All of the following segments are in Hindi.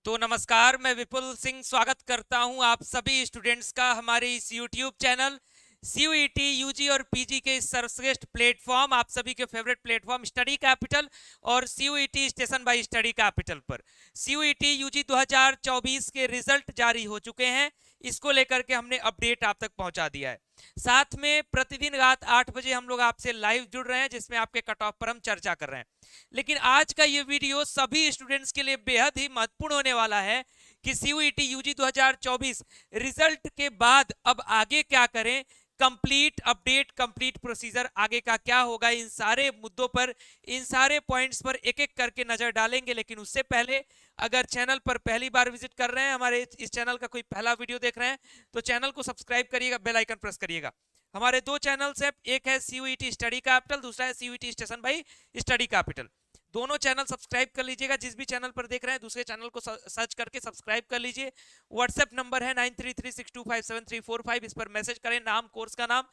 तो नमस्कार, मैं विपुल सिंह स्वागत करता हूं आप सभी स्टूडेंट्स का हमारे इस यूट्यूब चैनल सीयूईटी यूजी और पीजी के इस सर्वश्रेष्ठ प्लेटफॉर्म, आप सभी के फेवरेट प्लेटफॉर्म स्टडी कैपिटल और CUET station bye study capital पर। सीयूईटी यूजी 2024 के रिजल्ट जारी हो चुके हैं। इसको लेकर के हमने अपडेट आप तक पहुंचा दिया है। साथ में प्रतिदिन रात 8 बजे हम लोग आपसे लाइव जुड़ रहे हैं, जिसमें आपके कट ऑफ पर हम चर्चा कर रहे हैं। लेकिन आज का ये वीडियो सभी स्टूडेंट्स के लिए बेहद ही महत्वपूर्ण होने वाला है कि सीयूईटी यूजी 2024 रिजल्ट के बाद अब आगे क्या करें, कंप्लीट अपडेट, कंप्लीट प्रोसीजर आगे का क्या होगा, इन सारे मुद्दों पर, इन सारे पॉइंट्स पर एक एक करके नजर डालेंगे। लेकिन उससे पहले अगर चैनल पर पहली बार विजिट कर रहे हैं, हमारे इस चैनल का कोई पहला वीडियो देख रहे हैं, तो चैनल को सब्सक्राइब करिएगा, बेल आइकन प्रेस करिएगा। हमारे दो चैनल्स हैं, एक है सीयूईटी स्टडी कैपिटल, दूसरा है CUET station bye study capital. दोनों चैनल सब्सक्राइब कर लीजिएगा। जिस भी चैनल पर देख रहे हैं, दूसरे चैनल को सर्च करके सब्सक्राइब कर लीजिए। व्हाट्सएप नंबर है 9336257345, इस पर मैसेज करें, नाम, कोर्स का नाम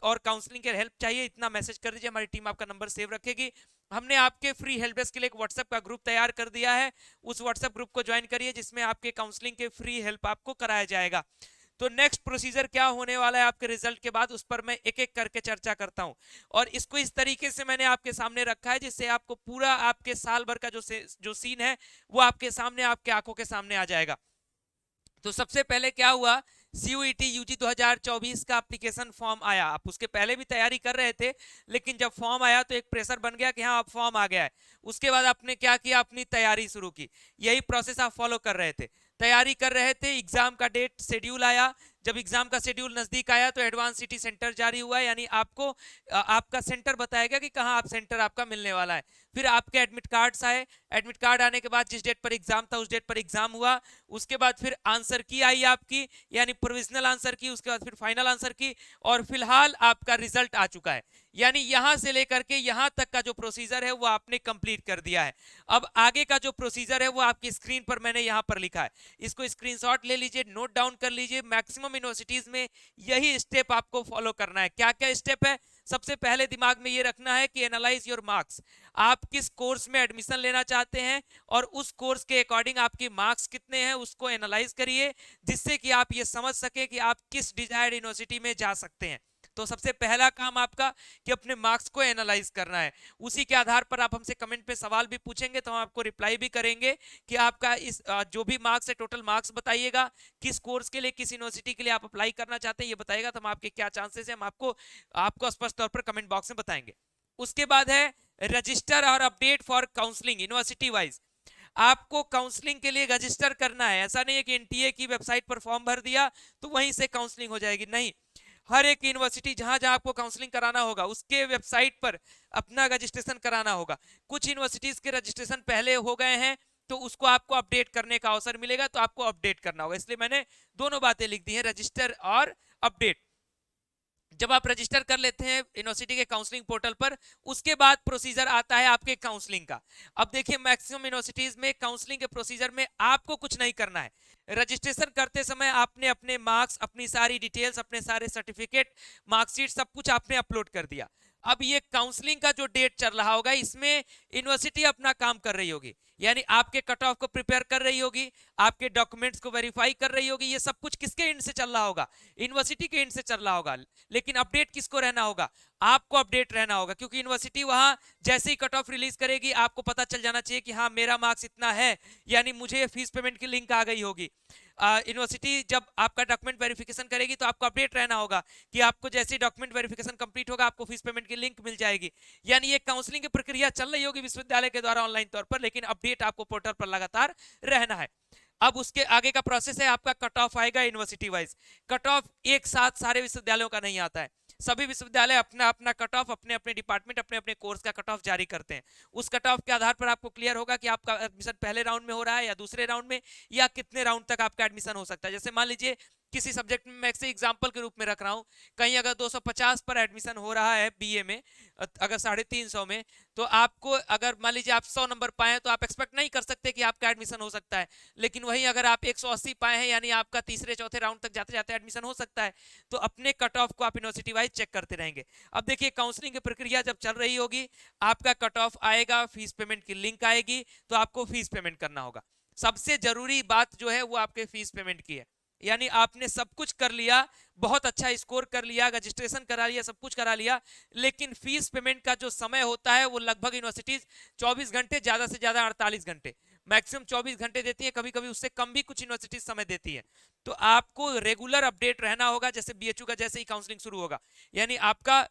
और काउंसलिंग के हेल्प चाहिए, इतना मैसेज कर दीजिए, हमारी टीम आपका नंबर सेव रखेगी। हमने आपके फ्री हेल्प डेस्क के लिए एक व्हाट्सएप का ग्रुप तैयार कर दिया है, उस व्हाट्सएप ग्रुप को ज्वाइन करिए, जिसमें आपके काउंसलिंग के फ्री हेल्प आपको कराया जाएगा। तो नेक्स्ट प्रोसीजर क्या होने वाला है आपके रिजल्ट के बाद, उस पर मैं एक एक करके चर्चा करता हूं। और इसको इस तरीके से मैंने आपके सामने रखा है जिससे आपको पूरा आपके साल भर का जो सीन है वो आपके सामने, आपके आंखों के सामने आ जाएगा। तो सबसे पहले क्या हुआ, सीयूईटी यूजी 2024 का एप्लीकेशन फॉर्म आया। आप उसके पहले भी तैयारी कर रहे थे, लेकिन जब फॉर्म आया तो एक प्रेशर बन गया कि हाँ अब फॉर्म आ गया है। उसके बाद आपने क्या किया, अपनी तैयारी शुरू की। यही प्रोसेस आप फॉलो कर रहे थे, तैयारी कर रहे थे। एग्जाम का डेट शेड्यूल आया, जब एग्जाम का शेड्यूल नजदीक आया तो एडवांस सिटी सेंटर जारी हुआ, यानी आपको आपका सेंटर बताएगा कि कहाँ आप सेंटर आपका मिलने वाला है। फिर आपके एडमिट कार्ड्स आए, एडमिट कार्ड आने के बाद जिस डेट पर एग्जाम था उस डेट पर एग्जाम हुआ। उसके बाद फिर आंसर की आई आपकी, यानी प्रोविजनल आंसर की, उसके बाद फिर फाइनल आंसर की, और फिलहाल आपका रिजल्ट आ चुका है। यानी यहां से लेकर के यहां तक का जो प्रोसीजर है वो आपने कंप्लीट कर दिया है। अब आगे का जो प्रोसीजर है वो आपकी स्क्रीन पर मैंने यहां पर लिखा है, इसको स्क्रीनशॉट ले लीजिए, नोट डाउन कर लीजिए। मैक्सिमम यूनिवर्सिटीज में यही स्टेप आपको फॉलो करना है। क्या क्या स्टेप है, सबसे पहले दिमाग में ये रखना है कि एनालाइज योर मार्क्स। आप किस कोर्स में एडमिशन लेना चाहते हैं और उस कोर्स के अकॉर्डिंग आपके मार्क्स कितने हैं उसको एनालाइज करिए, जिससे कि आप ये समझ सके कि आप किस डिजायर्ड यूनिवर्सिटी में जा सकते हैं। तो सबसे पहला काम आपका कि अपने मार्क्स को एनालाइज करना है। उसी के आधार पर आप हमसे कमेंट पे सवाल भी पूछेंगे तो हम आपको रिप्लाई भी करेंगे कि आपका इस जो भी मार्क्स है, टोटल मार्क्स बताइएगा, किस कोर्स के लिए, किस यूनिवर्सिटी के लिए आप अप्लाई करना चाहते हैं ये बताइएगा, तो हम आपके क्या चांसेस है हम आपको आपको स्पष्ट तौर पर कमेंट बॉक्स में बताएंगे। उसके बाद है रजिस्टर और update for counselling university wise. आपको काउंसलिंग के लिए रजिस्टर करना है। ऐसा नहीं है कि एनटीए की वेबसाइट पर फॉर्म भर दिया तो वहीं से काउंसलिंग हो जाएगी, नहीं। हर एक यूनिवर्सिटी जहां जहां आपको काउंसलिंग कराना होगा उसके वेबसाइट पर अपना रजिस्ट्रेशन कराना होगा। कुछ यूनिवर्सिटीज के रजिस्ट्रेशन पहले हो गए हैं तो उसको आपको अपडेट करने का अवसर मिलेगा, तो आपको अपडेट करना होगा। इसलिए मैंने दोनों बातें लिख दी हैं, रजिस्टर और अपडेट। जब आप रजिस्टर कर लेते हैं यूनिवर्सिटी के काउंसलिंग पोर्टल पर, उसके बाद प्रोसीजर आता है आपके काउंसलिंग का। अब देखिए, मैक्सिमम यूनिवर्सिटीज में काउंसलिंग के प्रोसीजर में आपको कुछ नहीं करना है। रजिस्ट्रेशन करते समय आपने अपने मार्क्स, अपनी सारी डिटेल्स, अपने सारे सर्टिफिकेट, मार्कशीट, सब कुछ आपने अपलोड कर दिया। अब ये काउंसलिंग का जो डेट चल रहा होगा इसमें यूनिवर्सिटी अपना काम कर रही होगी, यानी आपके कट ऑफ को प्रिपेयर कर रही होगी, आपके डॉक्यूमेंट्स को वेरीफाई कर रही होगी। ये सब कुछ किसके एंड से चल रहा होगा, यूनिवर्सिटी के एंड से चल रहा होगा। लेकिन अपडेट किसको रहना होगा, आपको अपडेट रहना होगा, क्योंकि यूनिवर्सिटी वहां जैसे ही कट ऑफ रिलीज करेगी आपको पता चल जाना चाहिए कि हाँ मेरा मार्क्स इतना है, यानी मुझे फीस पेमेंट की लिंक आ गई होगी। यूनिवर्सिटी जब आपका डॉक्यूमेंट वेरिफिकेशन करेगी तो आपको अपडेट रहना होगा कि आपको जैसे डॉक्यूमेंट वेरिफिकेशन कंप्लीट होगा आपको फीस पेमेंट की लिंक मिल जाएगी। यानी ये काउंसलिंग की प्रक्रिया चल रही होगी विश्वविद्यालय के द्वारा ऑनलाइन तौर पर, लेकिन अपडेट आपको पोर्टल पर लगातार रहना है। अब उसके आगे का प्रोसेस है, आपका कट ऑफ आएगा यूनिवर्सिटी वाइज। कट ऑफ एक साथ सारे विश्वविद्यालयों का नहीं आता है, सभी विश्वविद्यालय अपना अपना कट ऑफ, अपने अपने डिपार्टमेंट, अपने अपने कोर्स का कट ऑफ जारी करते हैं। उस कट ऑफ के आधार पर आपको क्लियर होगा कि आपका एडमिशन पहले राउंड में हो रहा है या दूसरे राउंड में, या कितने राउंड तक आपका एडमिशन हो सकता है। जैसे मान लीजिए किसी सब्जेक्ट में, मैं इसे एग्जांपल के रूप में रख रहा हूं, कहीं अगर 250 पर एडमिशन हो रहा है बीए में, अगर 350 में, तो आपको अगर मान लीजिए आप 100 नंबर पाए तो आप एक्सपेक्ट नहीं कर सकते कि आपका एडमिशन हो सकता है। लेकिन वहीं अगर आप 180 पाए हैं, यानी आपका तीसरे चौथे राउंड तक जाते जाते एडमिशन हो सकता है। तो अपने कट ऑफ को आप यूनिवर्सिटी वाइज चेक करते रहेंगे। अब देखिए, काउंसलिंग की प्रक्रिया जब चल रही होगी, आपका कट ऑफ आएगा, फीस पेमेंट की लिंक आएगी, तो आपको फीस पेमेंट करना होगा। सबसे जरूरी बात जो है वो आपके फीस पेमेंट की है। यानी आपने सब कुछ कर लिया, बहुत अच्छा स्कोर कर लिया, रजिस्ट्रेशन करा लिया, सब कुछ करा लिया, लेकिन फीस पेमेंट का जो समय होता है वो लगभग यूनिवर्सिटीज 24 घंटे, ज्यादा से ज्यादा 48 घंटे, मैक्सिमम 24 घंटे देती है, कभी कभी उससे कम भी कुछ यूनिवर्सिटीज समय देती है। तो आपको रेगुलर अपडेट रहना होगा। जैसे बीएचयू का जैसे ही काउंसलिंग शुरू होगा, यानी आपका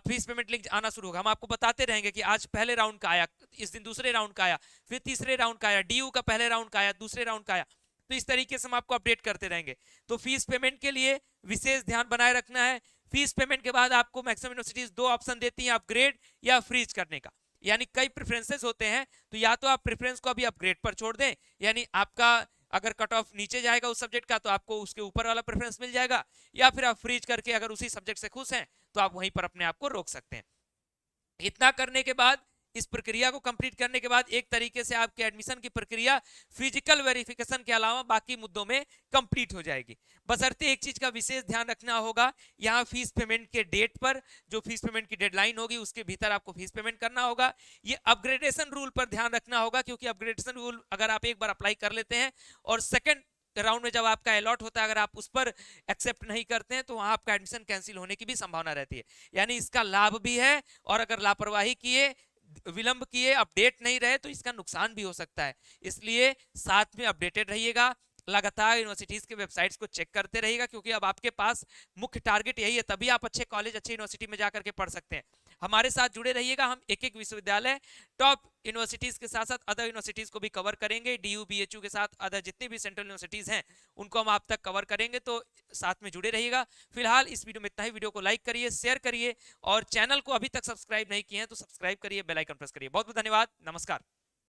फीस पेमेंट लिंक आना शुरू होगा, हम आपको बताते रहेंगे कि आज पहले राउंड का आया, इस दिन दूसरे राउंड का आया, फिर तीसरे राउंड का आया, डीयू का पहले राउंड का आया, दूसरे राउंड का आया। तो इस तरीके से हम आपको अपडेट करते रहेंगे। तो फीस पेमेंट के लिए विशेष ध्यान बनाए रखना है। फीस पेमेंट के बाद आपको मैक्सिमम यूनिवर्सिटीज दो ऑप्शन देती हैं, अपग्रेड या फ्रीज करने का। यानी कई प्रेफरेंसेस होते हैं, तो या तो आप प्रेफरेंस को अभी अपग्रेड पर छोड़ दें, यानी आपका अगर कट ऑफ नीचे जाएगा उस सब्जेक्ट का तो आपको उसके ऊपर वाला प्रेफरेंस मिल जाएगा, या फिर आप फ्रीज करके अगर उसी सब्जेक्ट से खुश हैं तो आप वहीं पर अपने आप को रोक सकते हैं। इतना करने के बाद, इस प्रक्रिया को कंप्लीट करने के बाद एक तरीके से आपके एडमिशन की प्रक्रिया फिजिकल वेरिफिकेशन के अलावा बाकी मुद्दों में कंप्लीट हो जाएगी। बशर्ते एक चीज का विशेष ध्यान रखना होगा, यहाँ फीस पेमेंट के डेट पर, जो फीस पेमेंट की डेडलाइन होगी उसके भीतर आपको फीस पेमेंट करना होगा। ये अपग्रेडेशन रूल पर ध्यान रखना होगा, क्योंकि अपग्रेडेशन रूल अगर आप एक बार अप्लाई कर लेते हैं और सेकेंड राउंड में जब आपका अलॉट होता है अगर आप उस पर एक्सेप्ट नहीं करते हैं तो वहां आपका एडमिशन कैंसिल होने की भी संभावना रहती है। यानी इसका लाभ भी है, और अगर लापरवाही किए, विलंब किए, अपडेट नहीं रहे तो इसका नुकसान भी हो सकता है। इसलिए साथ में अपडेटेड रहिएगा, लगातार यूनिवर्सिटीज के वेबसाइट्स को चेक करते रहिएगा, क्योंकि अब आपके पास मुख्य टारगेट यही है, तभी आप अच्छे कॉलेज, अच्छे यूनिवर्सिटी में जाकर के पढ़ सकते हैं। हमारे साथ जुड़े रहिएगा, हम एक एक विश्वविद्यालय, टॉप यूनिवर्सिटीज के साथ साथ अदर यूनिवर्सिटीज को भी कवर करेंगे, डीयू बीएचयू के साथ अदर जितनी भी सेंट्रल यूनिवर्सिटीज हैं उनको हम आप तक कवर करेंगे, तो साथ में जुड़े रहिएगा। फिलहाल इस वीडियो में इतना ही। वीडियो को लाइक करिए, शेयर करिए, और चैनल को अभी तक सब्सक्राइब नहीं किए हैं तो सब्सक्राइब करिए, बेल आइकन प्रेस करिए। बहुत बहुत धन्यवाद, नमस्कार।